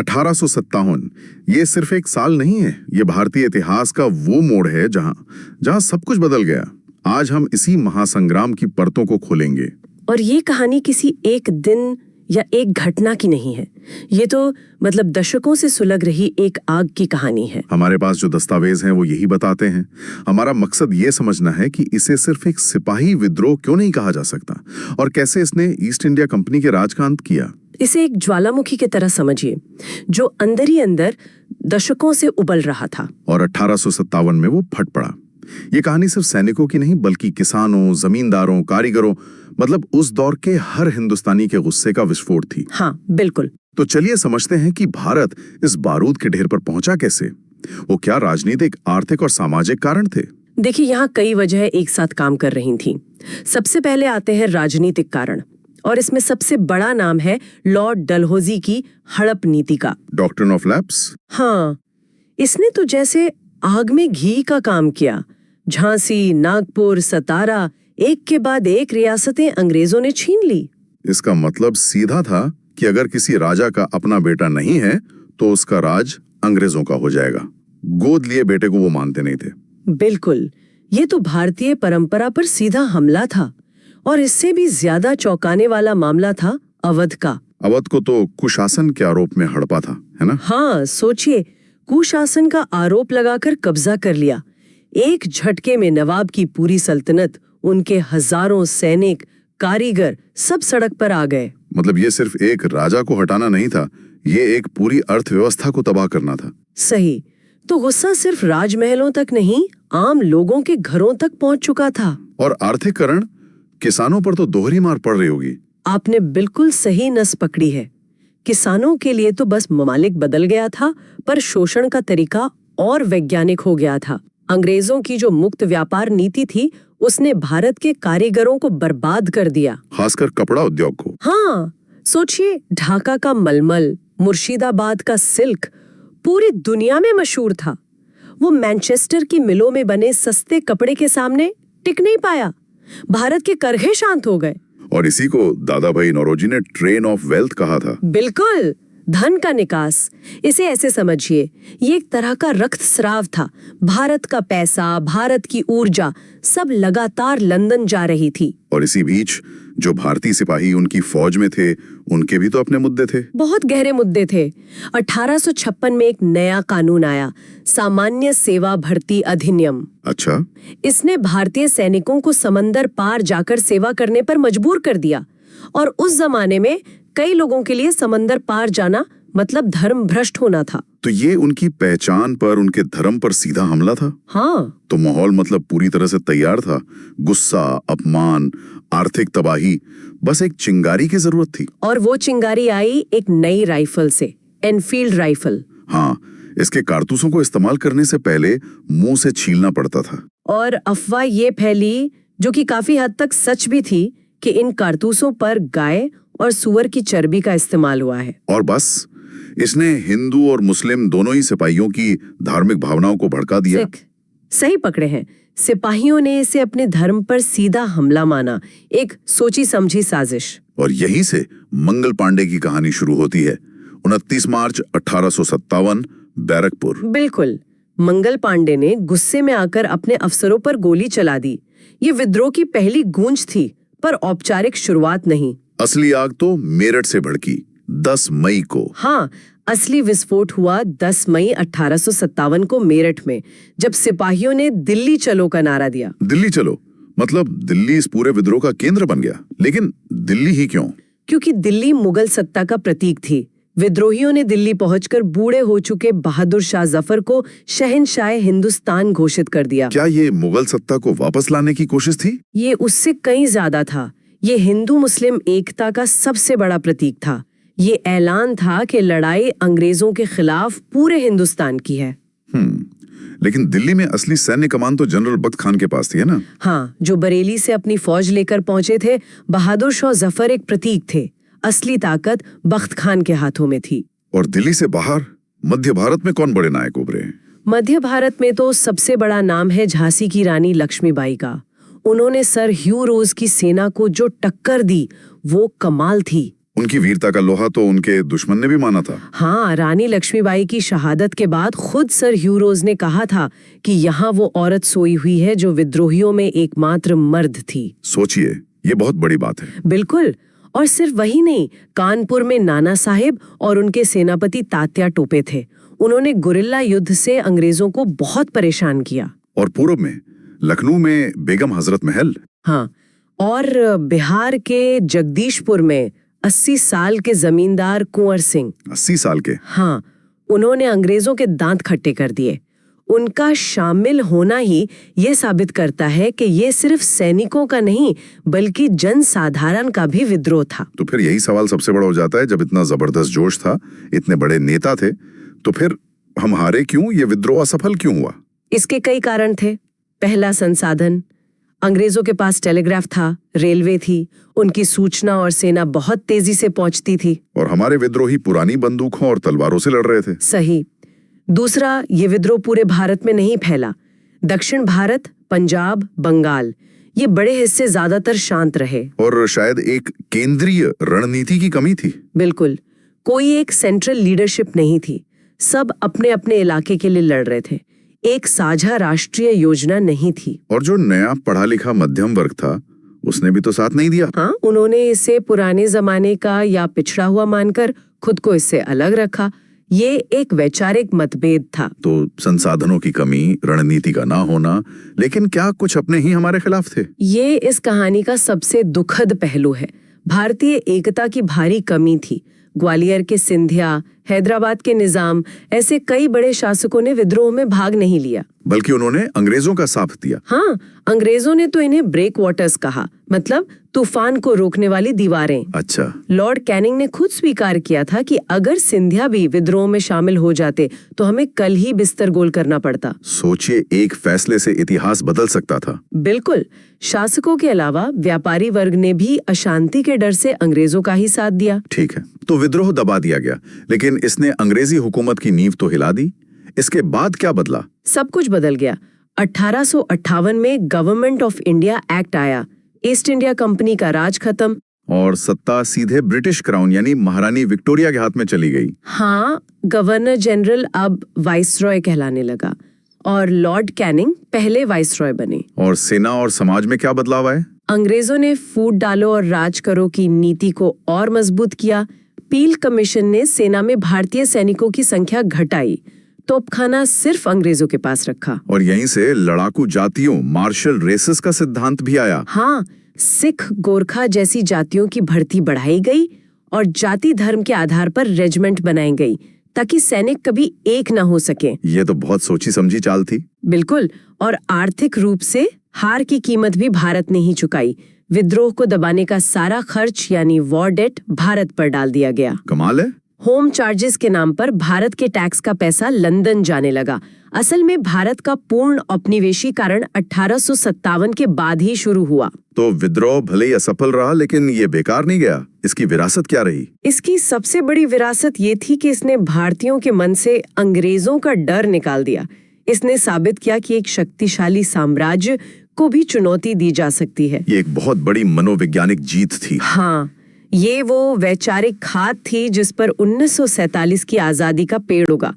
1857 ये सिर्फ एक साल नहीं है, ये भारतीय इतिहास का वो मोड़ है जहां जहां सब कुछ बदल गया। आज हम इसी महासंग्राम की परतों को खोलेंगे। और ये कहानी किसी एक दिन या एक घटना की नहीं है, ये तो दशकों से सुलग रही एक आग की कहानी है। हमारे पास जो दस्तावेज हैं वो यही बताते हैं। हमारा मकसद ये समझना है कि इसे सिर्फ एक सिपाही विद्रोह क्यों नहीं कहा जा सकता और कैसे इसने ईस्ट इंडिया कंपनी के राज का अंत किया। इसे एक ज्वालामुखी की तरह समझिए जो अंदर ही अंदर दशकों से उबल रहा था और 1857 में वो फट पड़ा। ये कहानी सिर्फ सैनिकों की नहीं बल्कि किसानों, जमींदारों, कारीगरों, उस दौर के हर हिंदुस्तानी के गुस्से का विस्फोट थी। हाँ बिल्कुल। तो चलिए समझते हैं कि भारत इस बारूद के ढेर पर पहुंचा कैसे। वो क्या राजनीतिक, आर्थिक और सामाजिक कारण थे? देखिए, यहाँ कई वजह एक साथ काम कर रही थीं। सबसे पहले आते हैं राजनीतिक कारण, और इसमें सबसे बड़ा नाम है लॉर्ड डलहौजी की हड़प नीति का। Doctrine of lapse. हाँ, इसने तो जैसे आग में घी का काम किया। झांसी, नागपुर, सतारा, एक के बाद एक रियासतें अंग्रेजों ने छीन ली। इसका मतलब सीधा था कि अगर किसी राजा का अपना बेटा नहीं है तो उसका राज अंग्रेजों का हो जाएगा। गोद लिए बेटे को वो मानते नहीं थे। बिल्कुल, ये तो भारतीय परंपरा पर सीधा हमला था। और इससे भी ज्यादा चौंकाने वाला मामला था अवध का। अवध को तो कुशासन के आरोप में हड़पा था, है ना? हाँ, सोचिए, कुशासन का आरोप लगाकर कब्जा कर लिया। एक झटके में नवाब की पूरी सल्तनत, उनके हजारों सैनिक, कारीगर सब सड़क पर आ गए। ये सिर्फ एक राजा को हटाना नहीं था, ये एक पूरी अर्थव्यवस्था को तबाह करना था। सही। तो गुस्सा सिर्फ राजमहलों तक नहीं, आम लोगों के घरों तक पहुंच चुका था। और आर्थिकरण, किसानों पर तो दोहरी मार पड़ रही होगी। आपने बिल्कुल सही नस पकड़ी है। किसानों के लिए तो बस ममालिक बदल गया था, पर शोषण का तरीका और वैज्ञानिक हो गया था। अंग्रेजों की जो मुक्त व्यापार नीति थी, उसने भारत के कारीगरों को बर्बाद कर दिया, खासकर कपड़ा उद्योग को। हाँ, सोचिए, ढाका का मलमल, मुर्शिदाबाद का सिल्क पूरी दुनिया में मशहूर था। वो मैनचेस्टर की मिलों में बने सस्ते कपड़े के सामने टिक नहीं पाया। भारत के करघे शांत हो गए। और इसी को दादा भाई नौरोजी ने ट्रेन ऑफ वेल्थ कहा था। बिल्कुल, धन का निकास। इसे ऐसे समझिए, ये एक तरह का रक्त स्राव था। भारत का पैसा, भारत की ऊर्जा सब लगातार लंदन जा रही थी। और इसी बीच जो भारतीय सिपाही उनकी फौज में थे, उनके भी तो अपने मुद्दे थे। बहुत गहरे मुद्दे थे। 1856 में एक नया कानून आया, सामान्य सेवा भर्ती अधिनियम। अच्छा। इसने भारतीय सैनिकों को समंदर पार जाकर सेवा करने पर मजबूर कर दिया। और उस जमाने में कई लोगों के लिए समंदर पार जाना धर्म भ्रष्ट होना था। तो ये उनकी पहचान पर, उनके धर्म पर सीधा हमला था। हाँ। तो माहौल पूरी तरह से तैयार था। गुस्सा, अपमान, आर्थिक तबाही, बस एक चिंगारी की जरूरत थी। और वो चिंगारी आई एक नई राइफल से, एनफील्ड राइफल। हाँ, इसके कारतूसों को इस्तेमाल करने से पहले मुंह से छीलना पड़ता था। और अफवाह ये फैली, जो कि काफी हद तक सच भी थी, कि इन कारतूसों पर गाय और सुअर की चर्बी का इस्तेमाल हुआ है। और बस इसने हिंदू और मुस्लिम दोनों ही सिपाहियों की धार्मिक भावनाओं को भड़का दिया। सही पकड़े हैं। सिपाहियों ने इसे अपने धर्म पर सीधा हमला माना, एक सोची समझी साजिश। और यहीं से मंगल पांडे की कहानी शुरू होती है। 29 मार्च 1857, बैरकपुर। बिल्कुल, मंगल पांडे ने गुस्से में आकर अपने अफसरों पर गोली चला दी। ये विद्रोह की पहली गूंज थी, पर औपचारिक शुरुआत नहीं। असली आग तो मेरठ से भड़की 10 मई को। हाँ, असली विस्फोट हुआ 10 मई 1857 को मेरठ में, जब सिपाहियों ने दिल्ली चलो का नारा दिया। दिल्ली चलो दिल्ली इस पूरे विद्रोह का केंद्र बन गया। लेकिन दिल्ली ही क्यों? क्योंकि दिल्ली मुगल सत्ता का प्रतीक थी। विद्रोहियों ने दिल्ली पहुंचकर बूढ़े हो चुके बहादुर शाह जफर को शहंशाह हिंदुस्तान घोषित कर दिया। क्या ये मुगल सत्ता को वापस लाने की कोशिश थी? ये उससे कहीं ज्यादा था। ये हिंदू मुस्लिम एकता का सबसे बड़ा प्रतीक था। ये ऐलान था कि लड़ाई अंग्रेजों के खिलाफ पूरे हिंदुस्तान की है। लेकिन दिल्ली में असली सैन्य कमान तो जनरल बख्त खान के पास थी, है ना? हाँ, जो बरेली से अपनी फौज लेकर पहुंचे थे। बहादुर शाह जफर एक प्रतीक थे। असली ताकत बख्त खान के हाथों में थी। और दिल्ली से बाहर मध्य भारत में कौन बड़े नायक उभरे? मध्य भारत में तो सबसे बड़ा नाम है झांसी की रानी लक्ष्मीबाई का। उन्होंने सर ह्यू रोज की सेना को जो टक्कर दी, वो कमाल थी। उनकी वीरता का लोहा तो उनके दुश्मन ने भी माना था। हाँ, रानी लक्ष्मीबाई की शहादत के बाद खुद सर ह्यू रोज ने कहा था कि यहाँ वो औरत सोई हुई है जो विद्रोहियों में एकमात्र मर्द थी। सोचिए, ये बहुत बड़ी बात है। बिल्कुल। और सिर्फ वही नहीं, कानपुर में नाना साहेब और उनके सेनापति तात्या टोपे थे। उन्होंने गुरिल्ला युद्ध से अंग्रेजों को बहुत परेशान किया। और पूर्व में लखनऊ में बेगम हजरत महल। हाँ, और बिहार के जगदीशपुर में 80 साल के जमींदार कुंवर सिंह। 80 साल के? हाँ, उन्होंने अंग्रेजों के दांत खट्टे कर दिए। उनका शामिल होना ही ये साबित करता है कि ये सिर्फ सैनिकों का नहीं बल्कि जनसाधारण का भी विद्रोह था। तो फिर यही सवाल सबसे बड़ा हो जाता है, जब इतना जबरदस्त जोश था, इतने बड़े नेता थे, तो फिर हम हारे क्यों? ये विद्रोह असफल क्यों हुआ? इसके कई कारण थे। पहला, संसाधन। अंग्रेजों के पास टेलीग्राफ था, रेलवे थी, उनकी सूचना और सेना बहुत तेजी से पहुंचती थी। और हमारे विद्रोही पुरानी बंदूकों और तलवारों से लड़ रहे थे। सही। दूसरा, ये विद्रोह पूरे भारत में नहीं फैला। दक्षिण भारत, पंजाब, बंगाल, ये बड़े हिस्से ज्यादातर शांत रहे। और शायद एक केंद्रीय रणनीति की कमी थी। बिल्कुल, कोई एक सेंट्रल लीडरशिप नहीं थी। सब अपने अपने इलाके के लिए लड़ रहे थे। एक साझा राष्ट्रीय योजना नहीं थी। और जो नया पढ़ा लिखा मध्यम वर्ग था, उसने भी तो साथ नहीं दिया। हाँ, उन्होंने इसे पुराने जमाने का या पिछड़ा हुआ मानकर खुद को इससे अलग रखा। ये एक वैचारिक मतभेद था। तो संसाधनों की कमी, रणनीति का ना होना, लेकिन क्या कुछ अपने ही हमारे खिलाफ थे? ये इस कहानी का सबसे दुखद पहलू है। भारतीय एकता की भारी कमी थी। ग्वालियर के सिंधिया, हैदराबाद के निजाम, ऐसे कई बड़े शासकों ने विद्रोह में भाग नहीं लिया, बल्कि उन्होंने अंग्रेजों का साथ दिया। हाँ, अंग्रेजों ने तो इन्हें ब्रेक वाटर्स कहा, मतलब तूफान को रोकने वाली दीवारें। अच्छा। लॉर्ड कैनिंग ने खुद स्वीकार किया था कि अगर सिंधिया भी विद्रोह में शामिल हो जाते तो हमें कल ही बिस्तर गोल करना पड़ता। सोचिए, एक फैसले से इतिहास बदल सकता था। बिल्कुल। शासकों के अलावा व्यापारी वर्ग ने भी अशांति के डर से अंग्रेजों का ही साथ दिया। ठीक है, तो विद्रोह दबा दिया गया, लेकिन इसने अंग्रेजी हुकूमत की नींव तो हिला दी। इसके बाद क्या बदला? सब कुछ बदल गया। 1858 में गवर्नमेंट ऑफ इंडिया एक्ट आया। ईस्ट इंडिया कंपनी का राज खत्म और सत्ता सीधे ब्रिटिश क्राउन यानी महारानी विक्टोरिया के हाथ में चली गई। हाँ, गवर्नर जनरल अब वाइसरॉय कहलाने लगा और लॉर्ड कैनिंग पहले वाइसरॉय बने। और सेना और समाज में क्या बदलाव आए? अंग्रेजों ने फूट डालो और राज करो की नीति को और मजबूत किया। पील कमीशन ने सेना में भारतीय सैनिकों की संख्या घटाई। तोपखाना सिर्फ अंग्रेजों के पास रखा। और यहीं से लड़ाकू जातियों, मार्शल रेसेस का सिद्धांत भी आया। हाँ, सिख, गोरखा जैसी जातियों की भर्ती बढ़ाई गई और जाति धर्म के आधार पर रेजिमेंट बनाई गई ताकि सैनिक कभी एक न हो सके। ये तो बहुत सोची समझी चाल थी। बिल्कुल। और आर्थिक रूप से हार की कीमत भी भारत ने ही चुकाई। विद्रोह को दबाने का सारा खर्च यानी वॉर डेट भारत पर डाल दिया गया। कमाल है। होम चार्जेस के नाम पर भारत के टैक्स का पैसा लंदन जाने लगा। असल में भारत का पूर्ण औपनिवेशीकरण 1857 के बाद ही शुरू हुआ। तो विद्रोह भले ही असफल रहा, लेकिन ये बेकार नहीं गया। इसकी विरासत क्या रही? इसकी सबसे बड़ी विरासत ये थी कि इसने भारतीयों के मन से अंग्रेजों का डर निकाल दिया। इसने साबित किया कि एक शक्तिशाली साम्राज्य को भी चुनौती दी जा सकती है। ये एक बहुत बड़ी मनोवैज्ञानिक जीत थी। हाँ, ये वो वैचारिक खाद थी जिस पर 1947 की आजादी का पेड़ उगा।